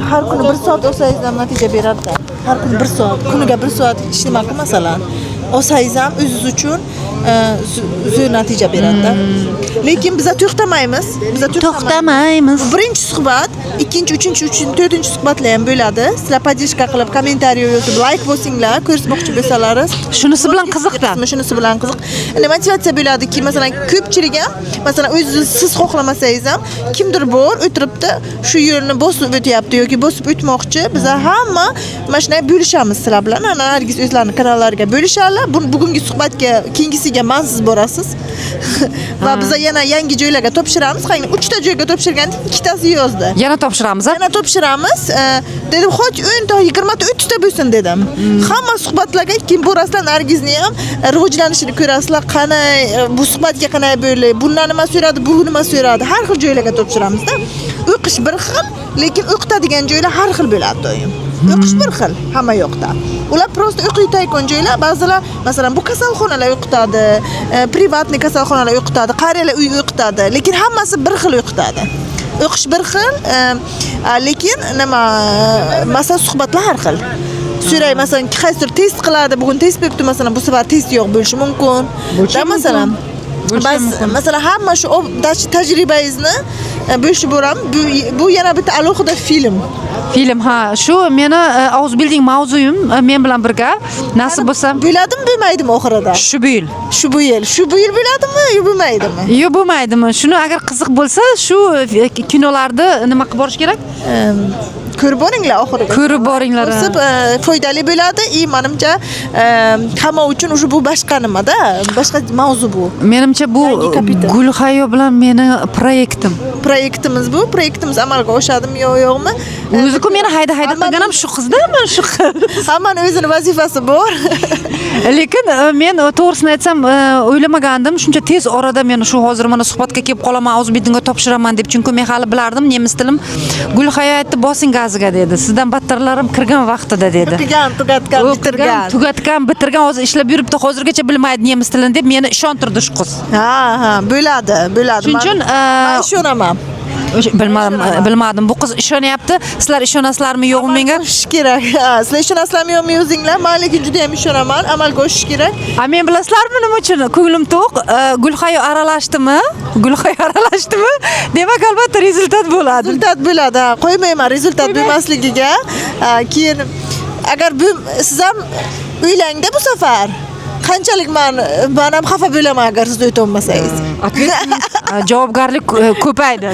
[SPEAKER 2] Har kuni 1 soat olsangiz ham natija beradi. Har kuni 1 soat, kuniga 1 soat ishlamak masalan. Olsangiz ham o'zingiz uchun zo'r natija beradi. Lekin biz to'xtamaymiz.
[SPEAKER 1] to'xtamaymiz.
[SPEAKER 2] Birinchi suhbat, ikkinchi, uchinchi, to'rtinchi suhbatlar ham bo'ladi. Sizlar podдержка qilib, kommentariy yozib, like bosinglar, ko'rsatmoqchi bo'lsalaringiz.
[SPEAKER 1] Shunisi bilan qiziqda.
[SPEAKER 2] Shunisi bilan qiziq. Endi motivatsiya bo'ladiki, masalan, ko'pchilik ham, masalan, o'zingiz siz xohlamasangiz ham kimdir bor, o'tiribdi, shu yo'lni bosib o'tyapti yoki bosib o'tmoqchi. Biz hamma mana shunday bo'lishamiz sizlar bilan. Ana Nargiz o'zlarining kanallariga bo'lishadilar. Bugungi suhbatga keyingisiga siz borasiz. Va biz yana yangi joylarga topshiramiz. Qani 3 ta joyga topshirgandik, 2 tasi yozdi.
[SPEAKER 1] Yana topshiramiz.
[SPEAKER 2] Yana topshiramiz. Dedim, "Xo'j, 10 ta, 20 ta, 30 ta bo'lsin" dedim. Hamma suhbatlarga keyin borasizlar, Nargizni ham rivojlanishini ko'rasizlar. Qanday bu suhbatga qanday bo'ldi, bundan nima so'radi, bu nima so'radi. Har xil joylarga topshiramizda. O'qish bir xil, lekin o'qitadigan joylar har xil bo'ladi doim. O'qish bir xil hamma yoqda. Ular prosta o'qiyotgan joylar, ba'zilar masalan bu kasalxonalar o'qitadi, privatniy kasalxonalar o'qitadi, qariyalar uyi o'qitadi, lekin hammasi bir xil o'qitadi. O'qish bir xil, lekin nima masalan suhbatlar har xil. So'ray masalan qaysidir test qiladi, bugun test beribdi, masalan bu safar test yo'q bo'lishi mumkin. Masalan masalan hamma shu tajribangizni bo'lishib boramiz. Bu yana bitta alohida film.
[SPEAKER 1] Film, ha, shu meni Ausbilding mavzuyim men bilan birga nasib bo'lsa
[SPEAKER 2] Bo'ladimi, bo'lmaydimi oxirida?
[SPEAKER 1] Shu bu yil
[SPEAKER 2] bo'ladimi, yo bo'lmaydimi?
[SPEAKER 1] Yo, bo'lmaydimi? Shuni agar qiziq bo'lsa, shu kinolarni nima qilib borish kerak?
[SPEAKER 2] Ko'rib boringlar oxiriga.
[SPEAKER 1] Ko'rib boringlar.
[SPEAKER 2] Foydali bo'ladi. Menimcha hamma uchun o'sha bu boshqa nimada, boshqa mavzu bu.
[SPEAKER 1] Menimcha bu Gulhayo bilan meni proyektimiz
[SPEAKER 2] bu. Proyektimiz amalga oshadimi yo'qmi?
[SPEAKER 1] O'zi-ku meni hayda qilgan ham shu qizda, men shu qiz.
[SPEAKER 2] Hammani o'zining vazifasi bor.
[SPEAKER 1] Lekin men to'g'risini aytsam, o'ylamagandim. Shuncha tez orada men shu hozir mana suhbatga kelib qolaman, O'zbekdinga topshiraman deb. Chunki men hali bilardim nemis tilim. Gulhayo aytdi, "Bosing gaziga" dedi. "Sizdan battarlarim kirgan vaqtida" dedi. Tugatgan, bitirgan, hozir ishlab yuribdi, hozirgacha bilmaydi nemis tilini deb meni ishontirdi shu qiz.
[SPEAKER 2] Ha, bo'ladi. Shuning
[SPEAKER 1] uchun
[SPEAKER 2] men ishonaman.
[SPEAKER 1] Bilmadim. Bu qiz ishonyapti. Sizlar ishonasizlarmi yo'qmi menga?
[SPEAKER 2] Kerak. Sizlar ishonasizlarmi yo'qmi o'zinglar? Men lekin juda ham ishonaman. Amalga oshish kerak.
[SPEAKER 1] Men bilasizlarmi nima uchun ko'nglim to'q? Gulhayo aralashdimi? Demak, albatta rezultat bo'ladi. Qo'ymayman rezultat bo'lmasligiga. Keyin agar siz ham uylangda bu safar. Qanchalik men ham xafa bo'laman agar siz o'ta olmasangiz. Javobgarlik ko'paydi.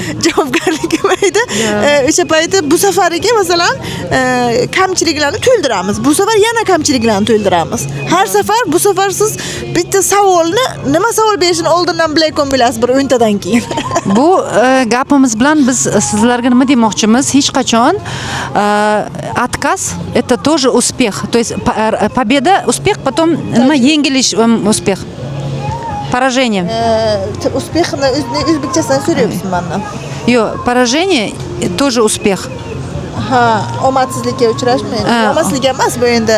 [SPEAKER 2] O'sha payti bu safariga masalan kamchiliklarni to'ldiramiz. Bu safar yana kamchiliklarni to'ldiramiz. Har safar bu safar siz bitta savolni, nima savol berishini oldindan bilay-kon bilasiz bir 10 tadan keyin.
[SPEAKER 1] Bu gapimiz bilan biz sizlarga nima demoqchimiz? Hech qachon отказ это тоже успех. То есть победа успех, потом nima yengilish успех. Поражение.
[SPEAKER 2] Успехni o'zbekchasidan so'rayapsiz mendan.
[SPEAKER 1] Yo'q, поражение тоже успех.
[SPEAKER 2] Ha, omadsizlikka uchrashmaydi. Omadsizlik emas bu endi.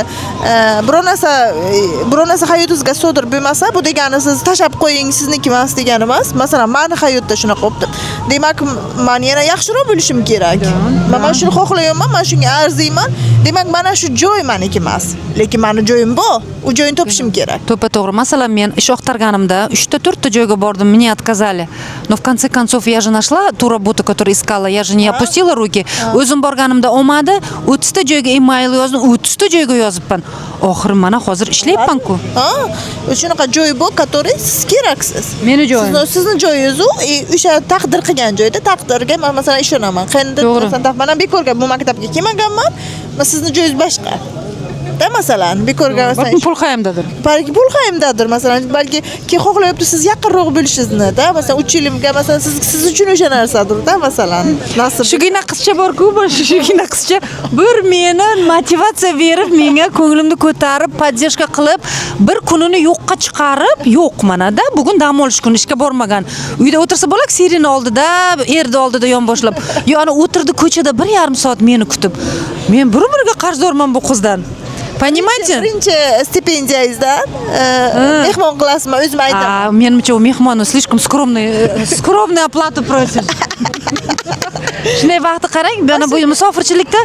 [SPEAKER 2] Biror narsa hayotingizga sodir bo'lmasa, bu degani siz tashab qo'ying, sizniki emas degani emas. Masalan, meni hayotda shunaqa bo'libdi. Demak, men yana yaxshiroq bo'lishim kerak. Men shuni xohlayapman, men shunga arziyman. Demak, mana shu joy meniki emas. Lekin meni joyim bor. U joyni topishim kerak.
[SPEAKER 1] To'g'ri. Masalan, men ish oqtarganimda 3 ta 4 ta joyga bordim, мне отказали. Но в конце концов я же нашла ту работу, которую искала. Я же не опустила руки. O'zim borganimda olmadi. 30 ta joyga email yozdim, 30 ta joyga yozibman. oxiri mana hozir ishlayapman-ku.
[SPEAKER 2] Ha, shunaqa joy bu, который siz keraksiz.
[SPEAKER 1] Meni joyim.
[SPEAKER 2] Sizni joyingiz u, o'sha taqdir qilgan joyda taqdirga men masalan ishonaman. Qanday masalan men bekorga bu maktabga kelmaganman, men sizni joyingiz boshqa. Da masalan bekorga masalan
[SPEAKER 1] pul qayerdadir.
[SPEAKER 2] balki pul qayerdadir masalan balki ki xohlayapti siz yaqinroq bo'lishingizni da masalan 3 yilga masalan siz uchun o'sha narsadir da masalan nasib
[SPEAKER 1] Shugina qizcha bor-ku, shugina qizcha bir meni motivatsiya berib, menga ko'nglimni ko'tarib, podдержка qilib, bir kunini yo'qqa chiqarib, yo'q mana-da, bugun dam olish kuni ishga bormagan. Uyda o'tirsa bo'lak, sirena oldida, erdi oldida yonboshlab. Ya'ni o'tirdi ko'chada 1,5 soat meni kutib. Men bir-biriga qarzdorman bu qizdan. Понимаете?
[SPEAKER 2] Birinchi stipendiyangizdan mehmon qilasizmi? O'zim aytaman.
[SPEAKER 1] Menimcha u mehmonni слишком скромную оплату просит. Shunday vaqtda qarang, mana bu musofirchilikda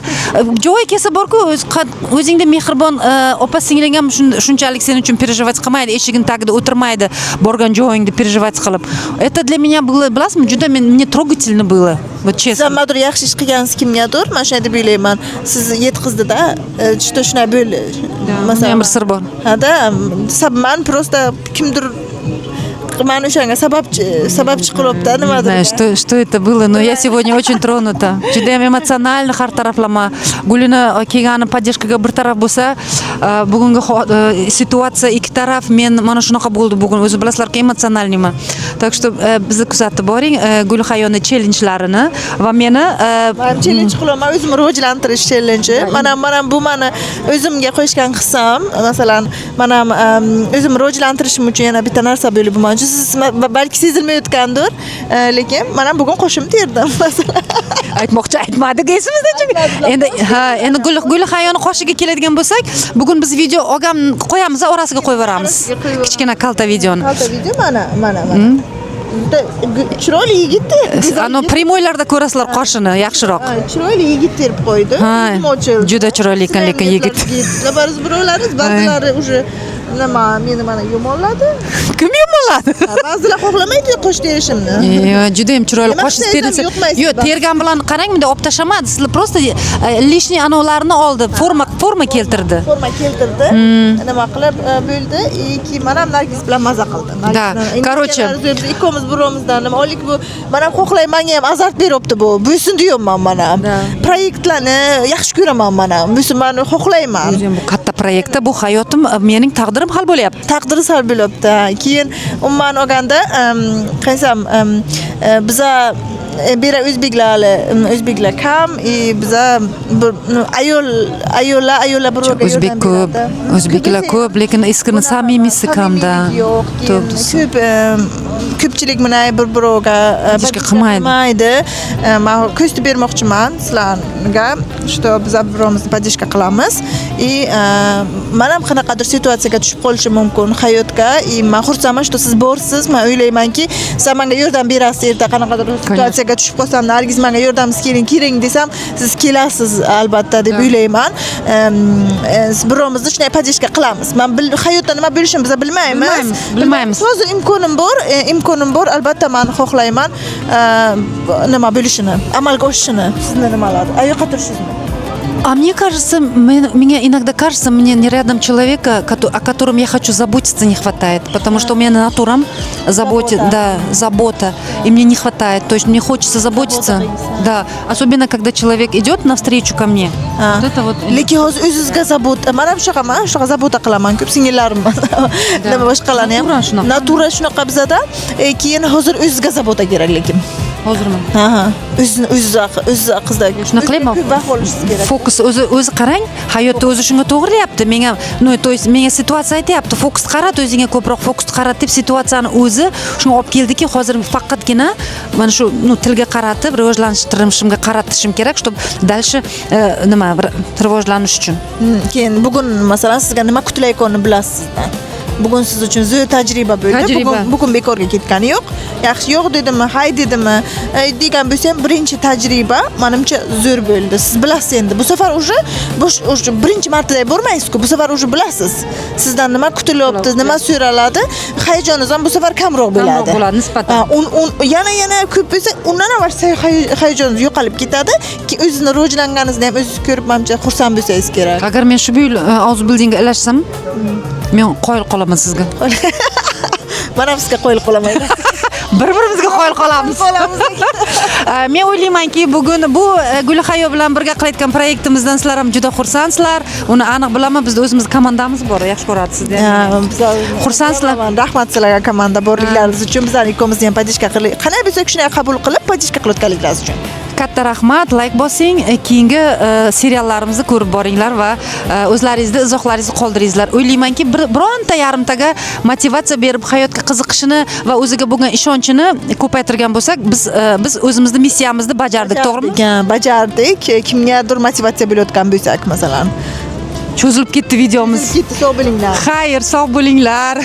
[SPEAKER 1] joy kelsa borku, o'zingda mehribon opa-singling ham shunchalik sen uchun переживать qilmaydi, eshiging tagida o'tirmaydi, borgan joyingda переживать qilib. Это для меня было, bilasizmi, juda мне трогательно было. Вот честно.
[SPEAKER 2] Sizmadur yaxshi ish qilgansiz kimgadir, men shunday deb o'ylayman. Siz yetqizdida, juda shunday bo'ldi.
[SPEAKER 1] Masalan, bir sir bor.
[SPEAKER 2] Ha-da, man просто kimdir mana o'shanga sababchi qilibdi nimadir.
[SPEAKER 1] Что это было? Но я сегодня очень тронута. Juda ham emotsional har taraflama. Gulini kelgani поддержкаga bir taraf bo'lsa, bugungi situatsiya ikki taraf. Men mana shunaqa bo'ldi bugun. O'zi bilasizlar-ku emotsionalniman. Так что bizni kuzatib boring, Gulhayoni challenge'larini va meni
[SPEAKER 2] challenge qilaman, o'zimni rivojlantirish challenge. Mana bu meni o'zimga qo'yishgan hissam, masalan, mana o'zimni rivojlantirishim uchun yana bitta narsa bo'lib bo'lmoqchi. Siz balki sezilmayotgandir, lekin mana bugun qo'shim terdim masalan.
[SPEAKER 1] Aytmoqchi aytmadik esimizda chunki. Endi Gulhayoni qoshiga keladigan bo'lsak, bugun biz video olgan qo'yamiz, orasiga qo'yib beramiz. Kichkina kalta videoni.
[SPEAKER 2] Kalta video mana. Chiroyli yigit.
[SPEAKER 1] Ano primoylarda ko'rasizlar qoshini yaxshiroq.
[SPEAKER 2] Chiroyli yigit terib qo'ydi.
[SPEAKER 1] Juda chiroyli ekan lekin yigit.
[SPEAKER 2] Ba'zilari уже meni mana yomonladi.
[SPEAKER 1] Kim yomonladi?
[SPEAKER 2] Ba'zilar xohlamaydi qosh terishimni.
[SPEAKER 1] Juda ham chiroyli qosh terilsa. Yo'q, tergan bilan qarang, bunda olib tashamadi. Sizlar просто lishniy anovlarni oldi, forma keltirdi. Nima qilib bo'ldi? Keyin mana Nargiz bilan maza qildi. Da, короче,
[SPEAKER 2] ikkimiz birimizdan nima olik bu, mana xohlayman, menga ham azart beryapti bu. Buysin deyapman mana. Proyektlarni yaxshi ko'raman mana. Buysin meni xohlayman.
[SPEAKER 1] Bu katta proyektda bu hayotim, mening taqdirim hal bo'lyapti.
[SPEAKER 2] Taqdiri hal bo'lyapti. Keyin umuman olganda qaysam biza bira o'zbeklar kam, biza ayollar birovga
[SPEAKER 1] o'zbek ko'p, o'zbeklar ko'p, lekin eskini samimiysi kamda.
[SPEAKER 2] Ko'pchilik mana birovga qilmaydi. Men ko'rsatib bermoqchiman sizlarga, что biza birimizni поддержка qilamiz. Men ham qanaqadir situatsiyaga tushib qolishi mumkin hayotga. Men xursandman, что siz borsiz. Men o'ylaymanki, siz menga yordam berasiz. Erta qanaqadir situatsiyaga tushib qolsam, Nargiz menga yordamsiz keling desam, siz kelasiz albatta deb o'ylayman. Birimizni shunday podдержка qilamiz. Men hayotda nima bo'lishini biz bilmaymiz. Hozir imkonim bor, albatta men xohlayman nima bo'lishini, amalga oshishini. Sizning nimalar? Ayoqqa turishingizni.
[SPEAKER 1] А мне кажется, мне иногда кажется, мне рядом человека, о котором я хочу заботиться, не хватает, потому что у меня натурам забота, и мне не хватает, то есть мне хочется заботиться, да, особенно когда человек идет навстречу ко мне. Вот это вот.
[SPEAKER 2] Lekin hozir o'zingizga zabota, men ham shunaqa zabota qilaman, ko'p singillarim bor. Nima boshqalarni ham. Natura shunaqa bizada, keyin hozir o'zingizga zabota kerak lekin.
[SPEAKER 1] Hozirmi?
[SPEAKER 2] O'zi qizlar
[SPEAKER 1] shuna qilyapman. Fokus o'zi qarang, hayotda o'zi shunga to'g'rilayapti. Menga, то есть menga situatsiya aytayapti. Fokus qarat, o'zingga ko'proq fokus qarat deb situatsiyani o'zi shunga olib keldiki, hozir faqatgina mana shu tilga qaratib, rivojlantirishimga qaratishim kerak, чтобы дальше rivojlanish uchun.
[SPEAKER 2] Keyin bugun masalan sizga nima kutilayotganini bilasiz. Bugun siz uchun zo'r tajriba bo'ldi.
[SPEAKER 1] Tajriba.
[SPEAKER 2] Bugun bekorga ketgani yo'q. Yaxshi yo'q dedimmi, hay dedimmi degan bo'lsa ham birinchi tajriba menimcha zo'r bo'ldi. Siz bilasiz endi. Bu safar уже birinchi martaday bormaysiz-ku. Bu safar уже bilasiz. Sizdan nima kutilyapti, nima so'raladi. Hayajoningiz ham bu safar kamroq bo'ladi.
[SPEAKER 1] Kamroq bo'ladi nisbatan.
[SPEAKER 2] Yana ko'p bo'lsa, undan avval hayajoningiz yo'qolib ketadi. Ki o'zingizni rivojlanganingizni ham o'zingiz ko'rib menimcha xursand bo'lsangiz kerak.
[SPEAKER 1] Agar men shu og'iz bildingga ilashsam, men qoyil qolaman sizga.
[SPEAKER 2] Men ham sizga qo'yil qolaman.
[SPEAKER 1] Bir-birimizga qoyil qolamiz. Men o'ylaymanki, bugun bu Gulhayo bilan birga qilayotgan proyektimizdan sizlar ham juda xursandsizlar. Uni aniq bilaman, bizda o'zimiz komandamiz bor, yaxshi ko'rasiz ham. Xursandsizlar.
[SPEAKER 2] Rahmat sizlarga komanda borliklaringiz uchun, bizlarning ikkovimizni ham podishka qilib, qanday bo'lsa shunday qabul qilib podishka qilayotganliklaringiz uchun.
[SPEAKER 1] Katta rahmat, like bosing, keyingi seriallarimizni ko'rib boringlar va o'zlaringizni izohlaringizni qoldiringlar. O'ylaymanki, bironta yarimtaga motivatsiya berib hayotga qiziqishini va o'ziga bo'lgan ishonchini ko'paytirgan bo'lsak, biz o'zimizning missiyamizni bajardik, to'g'rimi?
[SPEAKER 2] Bajardik. Kimgadir motivatsiya bo'layotgan bo'lsak, masalan.
[SPEAKER 1] Cho'zilib ketdi videomiz.
[SPEAKER 2] Sog' bo'linglar.
[SPEAKER 1] Xayr, sog' bo'linglar.